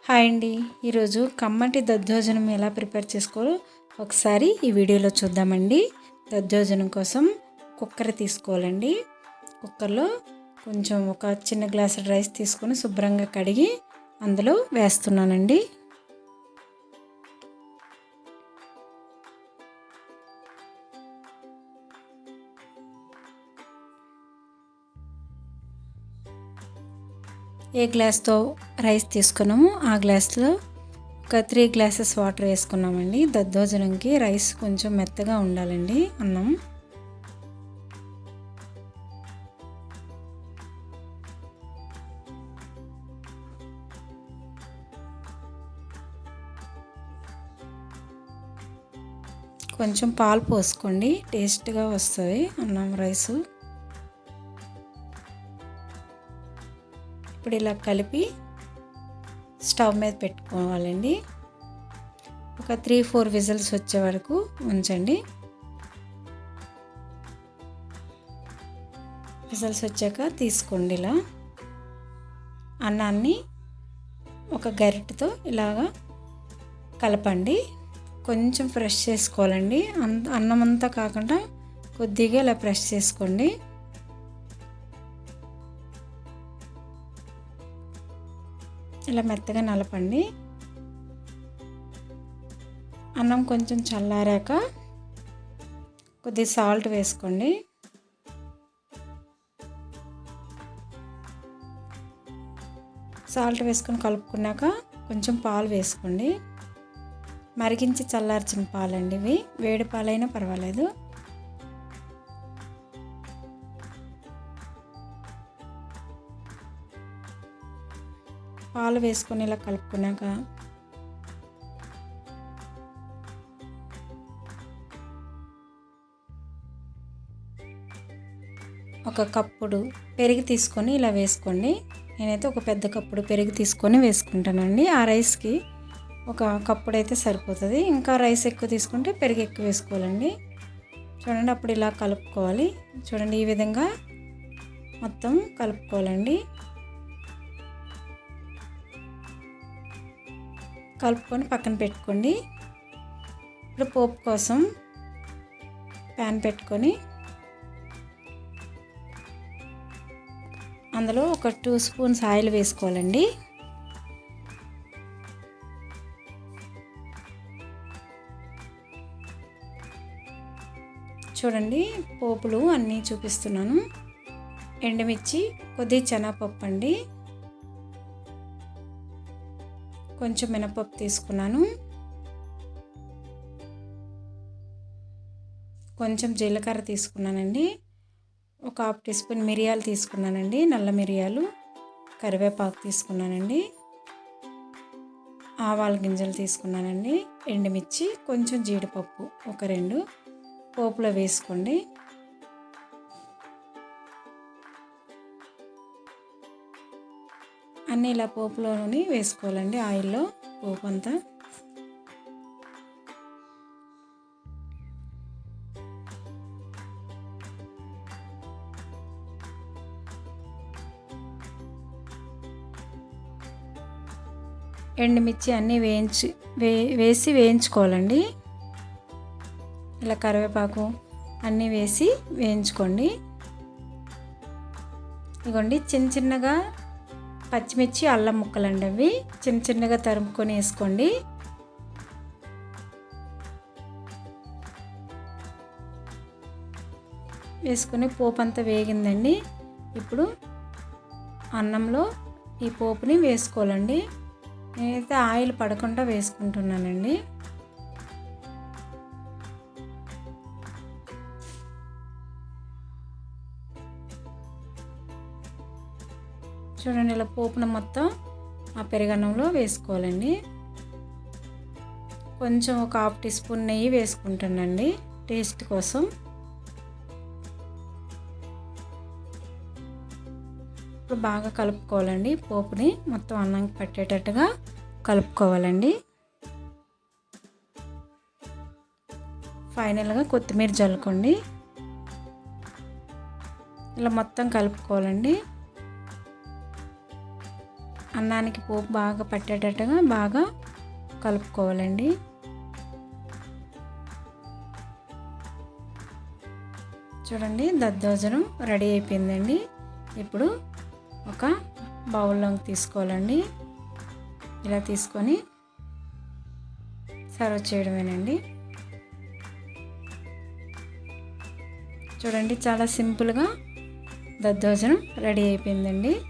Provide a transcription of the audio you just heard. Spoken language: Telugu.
హాయ్ అండి. ఈరోజు కమ్మటి దద్దోజనం ఎలా ప్రిపేర్ చేసుకోవాలో ఒకసారి ఈ వీడియోలో చూద్దామండి. దద్దోజనం కోసం కుక్కర్ తీసుకోవాలండి. కుక్కర్లో కొంచెం ఒక చిన్న గ్లాసు రైస్ తీసుకొని శుభ్రంగా కడిగి అందులో వేస్తున్నానండి. ఏ గ్లాస్తో రైస్ తీసుకున్నామో ఆ గ్లాస్లో ఒక 3 గ్లాసెస్ వాటర్ వేసుకున్నామండి. దద్దోజనంకి రైస్ కొంచెం మెత్తగా ఉండాలండి అన్నం. కొంచెం పాలు పోసుకోండి, టేస్ట్గా వస్తుంది అన్నం రైసు. ఇప్పుడు ఇలా కలిపి స్టవ్ మీద పెట్టుకోవాలండి. ఒక 3-4 విజిల్స్ వచ్చే వరకు ఉంచండి. విజిల్స్ వచ్చాక తీసుకోండి. ఇలా అన్నాన్ని ఒక గరిటెతో ఇలాగా కలపండి. కొంచెం ప్రెస్ చేసుకోవాలండి. అన్నం అంతా కాకుండా కొద్దిగా ఇలా ప్రెస్ చేసుకోండి. ఇలా మెత్తగా నలపండి. అన్నం కొంచెం చల్లారాక కొద్దిగా సాల్ట్ వేసుకోండి. సాల్ట్ వేసుకొని కలుపుకున్నాక కొంచెం పాలు వేసుకోండి. మరిగించి చల్లార్చిన పాలండి ఇవి. వేడి పాలైనా పర్వాలేదు. పాలు వేసుకొని ఇలా కలుపుకున్నాక ఒక కప్పుడు పెరుగు తీసుకొని ఇలా వేసుకోండి. నేనైతే ఒక పెద్ద కప్పుడు పెరుగు తీసుకొని వేసుకుంటానండి. ఆ రైస్కి ఒక కప్పుడు అయితే సరిపోతుంది. ఇంకా రైస్ ఎక్కువ తీసుకుంటే పెరుగు ఎక్కువ వేసుకోవాలండి. చూడండి, అప్పుడు ఇలా కలుపుకోవాలి. చూడండి, ఈ విధంగా మొత్తం కలుపుకోవాలండి. కలుపుకొని పక్కన పెట్టుకోండి. ఇప్పుడు పోపు కోసం ప్యాన్ పెట్టుకొని అందులో ఒక 2 స్పూన్స్ ఆయిల్ వేసుకోవాలండి. చూడండి, పోపులు అన్నీ చూపిస్తున్నాను. ఎండుమిర్చి, కొద్దిగా శనగపప్పు అండి, కొంచెం మినపప్పు తీసుకున్నాను, కొంచెం జీలకర్ర తీసుకున్నానండి, ఒక 1/2 టీ స్పూన్ మిరియాలు తీసుకున్నానండి, నల్ల మిరియాలు, కరివేపాకు తీసుకున్నానండి, ఆవాల గింజలు తీసుకున్నానండి, ఎండుమిర్చి, కొంచెం జీడిపప్పు ఒక 2 పోపులో వేసుకోండి. అన్నీ ఇలా పోపులోని వేసుకోవాలండి. ఆయిల్లో పోపు అంతా ఎండుమిర్చి అన్నీ వేసి వేయించుకోవాలండి. ఇలా కరివేపాకు అన్నీ వేసి వేయించుకోండి. ఇదిగోండి, చిన్న చిన్నగా పచ్చిమిర్చి, అల్లం ముక్కలండి, అవి చిన్న చిన్నగా తరుముకొని వేసుకోండి. వేసుకొని పోపు అంతా వేగిందండి. ఇప్పుడు అన్నంలో ఈ పోపుని వేసుకోవాలండి. నేనైతే ఆయిల్ పడకుండా వేసుకుంటున్నానండి. చూడండి, ఇలా పోపును మొత్తం ఆ పెరుగన్నంలో వేసుకోవాలండి. కొంచెం ఒక 1/2 టీ స్పూన్ నెయ్యి వేసుకుంటానండి టేస్ట్ కోసం. ఇప్పుడు బాగా కలుపుకోవాలండి. పోపుని మొత్తం అన్నంకి పట్టేటట్టుగా కలుపుకోవాలండి. ఫైనల్గా కొత్తిమీర జల్లుకోండి. ఇలా మొత్తం కలుపుకోవాలండి. అన్నానికి పోపు బాగా పట్టేటట్టుగా బాగా కలుపుకోవాలండి. చూడండి దద్దోజనం రెడీ అయిపోయిందండి. ఇప్పుడు ఒక బౌల్లోకి తీసుకోవాలండి. ఇలా తీసుకొని సర్వ్ చేయడమేనండి. చూడండి చాలా సింపుల్గా దద్దోజనం రెడీ అయిపోయిందండి.